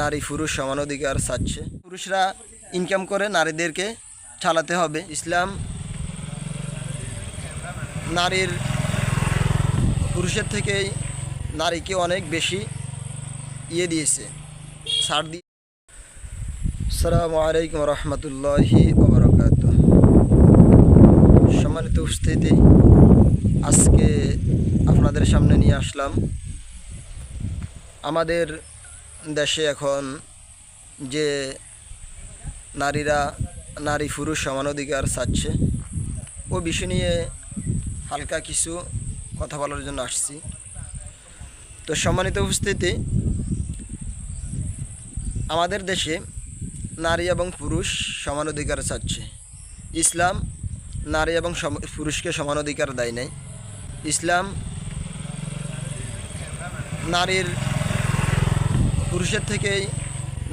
নারী পুরুষ সমান অধিকার চাচ্ছে। পুরুষরা ইনকাম করে নারীদেরকে চালাতে হবে। ইসলাম নারীর পুরুষের থেকেই নারীকে অনেক বেশি দিয়েছে, ছাড় দিয়ে। আসসালামু আলাইকুম রহমতুল্লাহি ওবারাকাতুহু। সম্মানিত উপস্থিতি, আজকে আপনাদের সামনে নিয়ে আসলাম আমাদের দেশে এখন যে নারী পুরুষ সমান অধিকার চাচ্ছে ও বিষয় নিয়ে হালকা কিছু কথা বলার জন্য আসছি। তো সম্মানিত উপস্থিতি, আমাদের দেশে নারী এবং পুরুষ সমান অধিকার চাচ্ছে। ইসলাম নারী এবং পুরুষকে সমান অধিকার দেয় নাই। ইসলাম নারীর পুরুষের থেকেই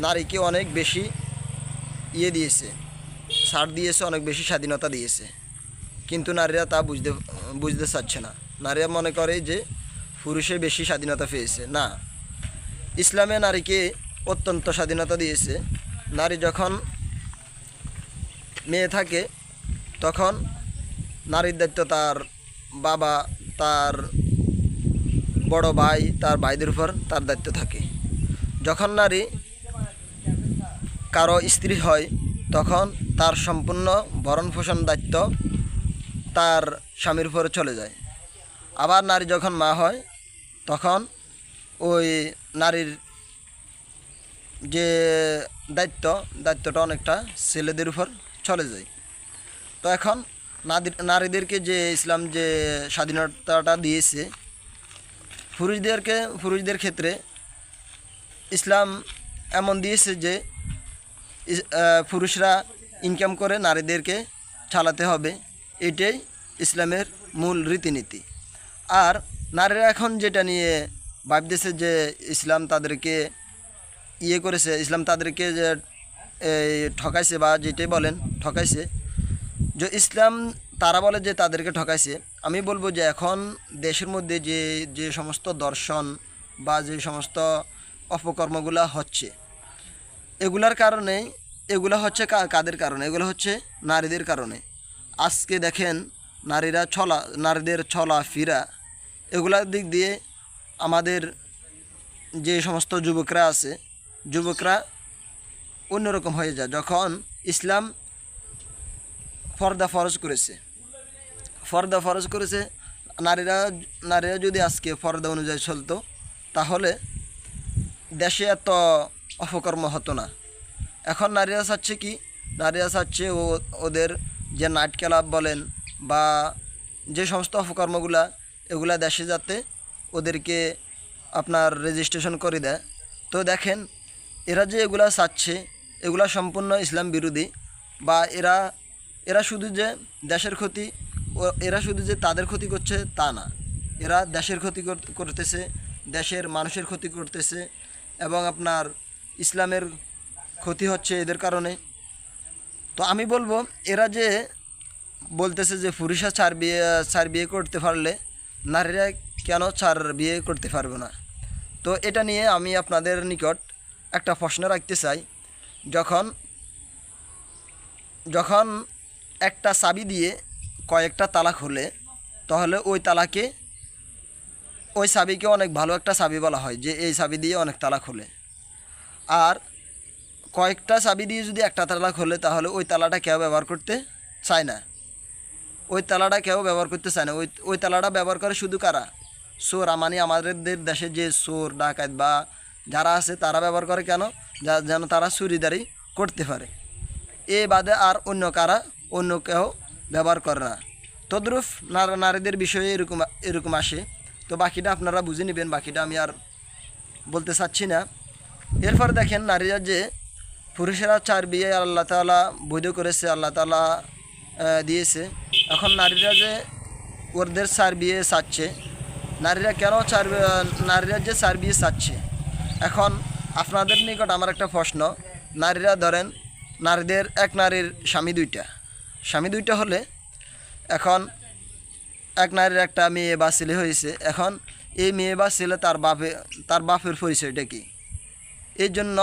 নারীকে অনেক বেশি দিয়েছে, ছাড় দিয়েছে, অনেক বেশি স্বাধীনতা দিয়েছে। কিন্তু নারীরা তা বুঝতে চাচ্ছে না। নারীরা মনে করে যে পুরুষে বেশি স্বাধীনতা পেয়েছে। না, ইসলামে নারীকে অত্যন্ত স্বাধীনতা দিয়েছে। নারী যখন মেয়ে থাকে তখন নারীর দায়িত্ব তার বাবা, তার বড় ভাই, তার ভাইদের উপর তার দায়িত্ব থাকে। যখন নারী কারো স্ত্রী হয় তখন তার সম্পূর্ণ ভরণ পোষণ দায়িত্ব তার স্বামীর উপরে চলে যায়। আবার নারী যখন মা হয় তখন ওই নারীর যে দায়িত্বটা অনেকটা ছেলেদের উপর চলে যায়। তো এখন নারীদেরকে যে ইসলাম যে স্বাধীনতাটা দিয়েছে, পুরুষদের ক্ষেত্রে ইসলাম এমন দিয়েছে যে পুরুষরা ইনকাম করে নারীদেরকে চালাতে হবে। এটাই ইসলামের মূল রীতিনীতি। আর নারীরা এখন যেটা নিয়ে ভাবতেছে যে ইসলাম তাদেরকে করেছে, ইসলাম তাদেরকে যে ঠকাইছে, বা যেটাই বলেন ঠকাইছে, যে ইসলাম তারা বলে যে তাদেরকে ঠকাইছে। আমি বলবো যে এখন দেশের মধ্যে যে সমস্ত দর্শন বা যে সমস্ত অপকর্মগুলো হচ্ছে, এগুলা হচ্ছে কাদের কারণে? এগুলো হচ্ছে নারীদের কারণে। আজকে দেখেন নারীদের চলা ফিরা এগুলার দিক দিয়ে আমাদের যে সমস্ত যুবকরা অন্যরকম হয়ে যায়। যখন ইসলাম পর্দা ফরজ করেছে, নারীরা যদি আজকে পর্দা অনুযায়ী চলতো তাহলে দেশে এত অপকর্ম হতো না। এখন নারীরা চাচ্ছে ওদের যে নাইট ক্লাব বলেন বা যে সমস্ত অপকর্মগুলা, এগুলা দেশে যাতে ওদেরকে আপনার রেজিস্ট্রেশন করে দেয়। তো দেখেন এরা যে এগুলা চাচ্ছে, এগুলা সম্পূর্ণ ইসলাম বিরোধী। বা এরা শুধু যে দেশের ক্ষতি, এরা শুধু যে তাদের ক্ষতি করছে তা না, এরা দেশের ক্ষতি করতেছে, দেশের মানুষের ক্ষতি করতেছে, এবং আপনার ইসলামের ক্ষতি হচ্ছে এদের কারণে। তো আমি বলবো, এরা যে বলতেছে যে পুরুষরা চার বিয়ে করতে পারলে নারীরা কেন চার বিয়ে করতে পারবে না? তো এটা নিয়ে আমি আপনাদের নিকট একটা প্রশ্ন রাখতে চাই। যখন একটা চাবি দিয়ে কয়েকটা তালা খোলে, তাহলে ওই চাবিকে অনেক ভালো একটা চাবি বলা হয়, যে এই চাবি দিয়ে অনেক তালা খোলে। আর কয়েকটা চাবি দিয়ে যদি একটা তালা খোলে তাহলে ওই তালাটা কেউ ব্যবহার করতে চায় না। ওই তালাটা ব্যবহার করে শুধু কারা? চোর। আমাদের দেশে যে চোর ডাকাত বা যারা আছে তারা ব্যবহার করে কেন? যেন তারা চুরিদারি করতে পারে। এ বাদে আর অন্য কেউ ব্যবহার করে না। তদ্রূপ নারীদের বিষয়ে এরকম আসে। তো বাকিটা আপনারা বুঝে নেবেন, বাকিটা আমি আর বলতে চাচ্ছি না। এরপর দেখেন নারীরা যে পুরুষেরা চার বিয়ে আল্লাহ তাআলা বৈধ করেছে, আল্লাহ তাআলা দিয়েছে। এখন নারীরা যে ওদের চার বিয়ে চাচ্ছে, নারীরা যে চার বিয়ে চাচ্ছে, এখন আপনাদের নিকট আমার একটা প্রশ্ন। নারীরা ধরেন এক নারীর স্বামী দুইটা হলে, এখন এক নারীর একটা মেয়ে বা ছেলে হয়েছে। এখন এই মেয়ে বা ছেলে তার বাপের পরিচয়টা কি? এই জন্য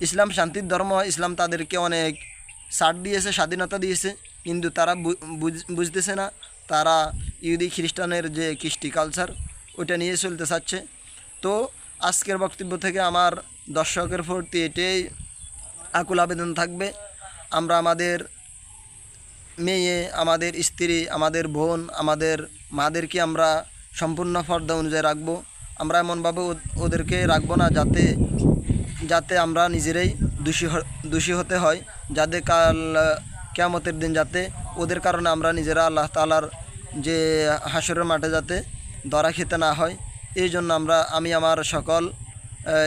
ইসলাম শান্তির ধর্ম, ইসলাম তাদেরকে অনেক ছাড় দিয়েছে, স্বাধীনতা দিয়েছে, কিন্তু তারা বুঝতেছে না। তারা ইহুদি খ্রিস্টানের যে কৃষ্টি কালচার ওটা নিয়ে চলতে চাচ্ছে। তো আজকের বক্তব্য থেকে আমার দর্শকের প্রতি এটাই আকুল আবেদন থাকবে, আমরা আমাদের মেয়ে, আমাদের স্ত্রী, আমাদের বোন, আমাদের মাদেরকে আমরা সম্পূর্ণ পর্দা অনুযায়ী রাখবো। আমরা এমনভাবে ওদেরকে রাখবো না যাতে আমরা নিজেরাই দোষী হতে হয়, যাতে কাল কিয়ামতের দিন যাতে ওদের কারণে আমরা নিজেরা আল্লাহ তাআলার যে হাসরের মাঠে যাতে ধরা খেতে না হয়। এই জন্য আমি আমার সকল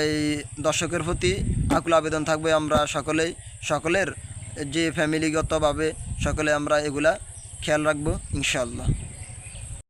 এই দর্শকের প্রতি আকুল আবেদন থাকবে, আমরা সকলের যে ফ্যামিলিগতভাবে সকলে আমরা এগুলা খেয়াল রাখবো ইনশাআল্লাহ।